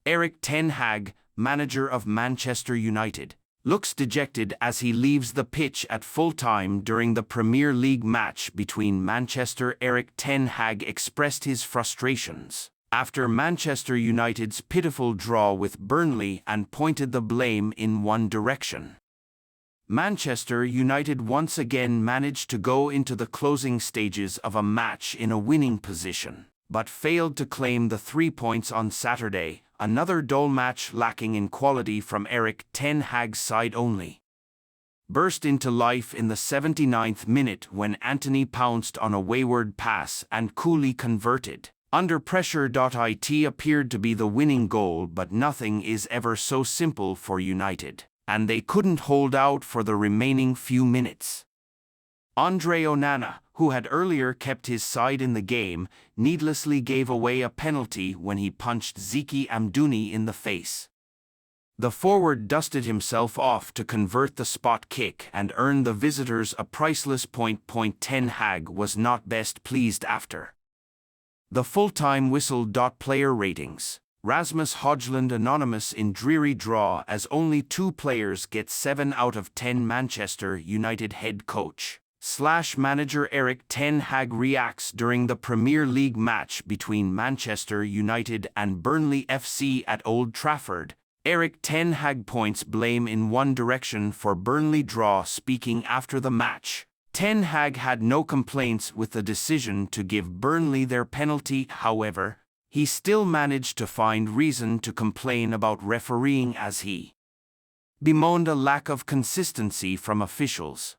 Erik ten Hag, manager of Manchester United, looks dejected as he leaves the pitch at full-time during the Premier League match between Manchester. Erik ten Hag expressed his frustrations after Manchester United's pitiful draw with Burnley and pointed the blame in one direction. Manchester United once again managed to go into the closing stages of a match in a winning position, but failed to claim the 3 points on Saturday, another dull match lacking in quality from Erik ten Hag's side only. Burst into life in the 79th minute when Anthony pounced on a wayward pass and coolly converted. Under pressure. It appeared to be the winning goal, but nothing is ever so simple for United, and they couldn't hold out for the remaining few minutes. Andre Onana, who had earlier kept his side in the game, needlessly gave away a penalty when he punched Zeki Amdouni in the face. The forward dusted himself off to convert the spot kick and earn the visitors a priceless point. Ten Hag was not best pleased after the full-time whistle. Player ratings. Rasmus Højlund anonymous in dreary draw as only 2 players get 7 out of 10. Manchester United head coach / manager Erik ten Hag reacts during the Premier League match between Manchester United and Burnley FC at Old Trafford. Erik ten Hag points blame in one direction for Burnley draw. Speaking after the match, ten Hag had no complaints with the decision to give Burnley their penalty. However, he still managed to find reason to complain about refereeing as he bemoaned a lack of consistency from officials.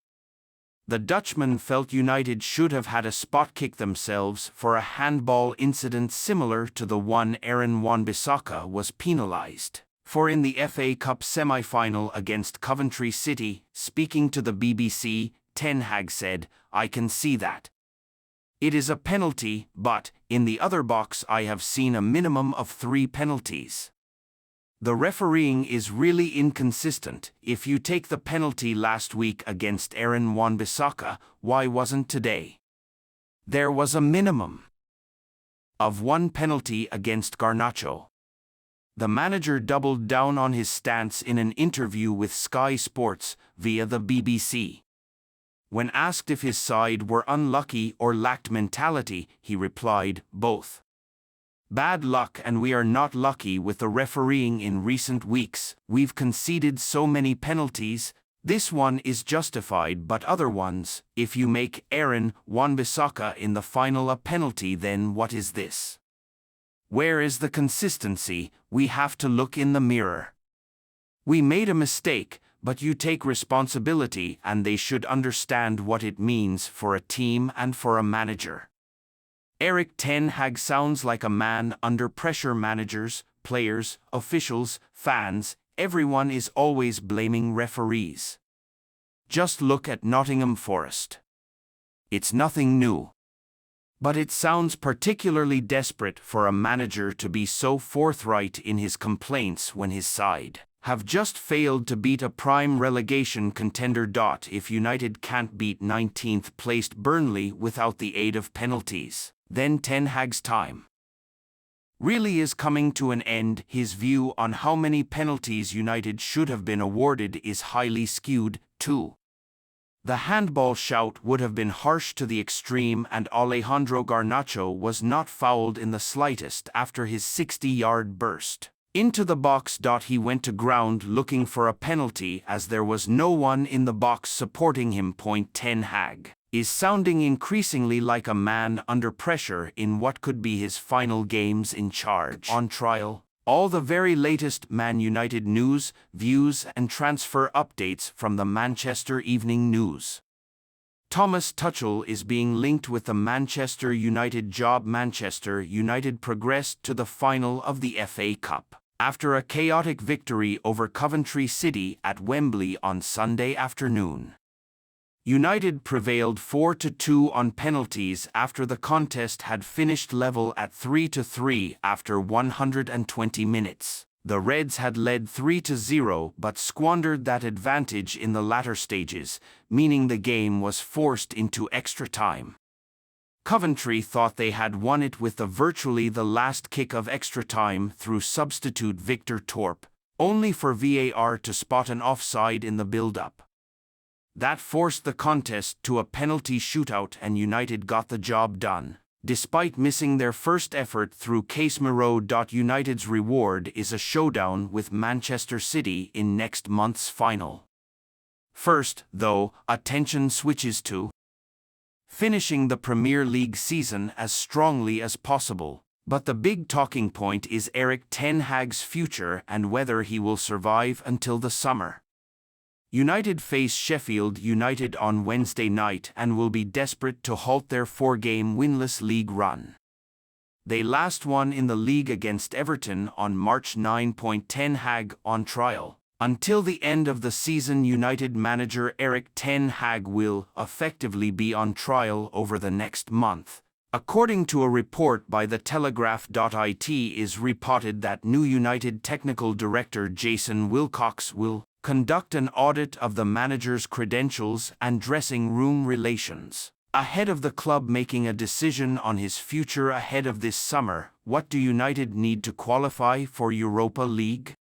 The Dutchman felt United should have had a spot kick themselves for a handball incident similar to the one Aaron Wan-Bissaka was penalised for in the FA Cup semi-final against Coventry City. Speaking to the BBC, ten Hag said, "I can see that it is a penalty, but in the other box I have seen a minimum of 3 penalties. The refereeing is really inconsistent. If you take the penalty last week against Aaron Wan-Bissaka, why wasn't today? There was a minimum of 1 penalty against Garnacho." The manager doubled down on his stance in an interview with Sky Sports via the BBC. When asked if his side were unlucky or lacked mentality, he replied, "Both. Bad luck, and we are not lucky with the refereeing in recent weeks. We've conceded so many penalties. This one is justified, but other ones, if you make Aaron Wan-Bissaka in the final a penalty, then what is this? Where is the consistency? We have to look in the mirror. We made a mistake, but you take responsibility, and they should understand what it means for a team and for a manager." Erik ten Hag sounds like a man under pressure. Managers, players, officials, fans, everyone is always blaming referees. Just look at Nottingham Forest. It's nothing new. But it sounds particularly desperate for a manager to be so forthright in his complaints when his side have just failed to beat a prime relegation contender. If United can't beat 19th-placed Burnley without the aid of penalties, then ten Hag's time really is coming to an end. His view on how many penalties United should have been awarded is highly skewed, too. The handball shout would have been harsh to the extreme, and Alejandro Garnacho was not fouled in the slightest after his 60-yard burst into the box. He went to ground looking for a penalty as there was no one in the box supporting him. Ten Hag is sounding increasingly like a man under pressure in what could be his final games in charge. On trial, all the very latest Man United news, views and transfer updates from the Manchester Evening News. Thomas Tuchel is being linked with the Manchester United job. Manchester United progressed to the final of the FA Cup after a chaotic victory over Coventry City at Wembley on Sunday afternoon. United prevailed 4-2 on penalties after the contest had finished level at 3-3 after 120 minutes. The Reds had led 3-0 but squandered that advantage in the latter stages, meaning the game was forced into extra time. Coventry thought they had won it with virtually the last kick of extra time through substitute Victor Torp, only for VAR to spot an offside in the build-up. That forced the contest to a penalty shootout and United got the job done. Despite missing their first effort through Casemiro. United's reward is a showdown with Manchester City in next month's final. First, though, attention switches to finishing the Premier League season as strongly as possible. But the big talking point is Erik ten Hag's future and whether he will survive until the summer. United face Sheffield United on Wednesday night and will be desperate to halt their 4-game winless league run. They last won in the league against Everton on March 9. Ten Hag on trial. Until the end of the season, United manager Erik ten Hag will effectively be on trial over the next month. According to a report by The Telegraph.it is reported that new United technical director Jason Wilcox will conduct an audit of the manager's credentials and dressing room relations. Ahead of the club making a decision on his future ahead of this summer, what do United need to qualify for Europa League?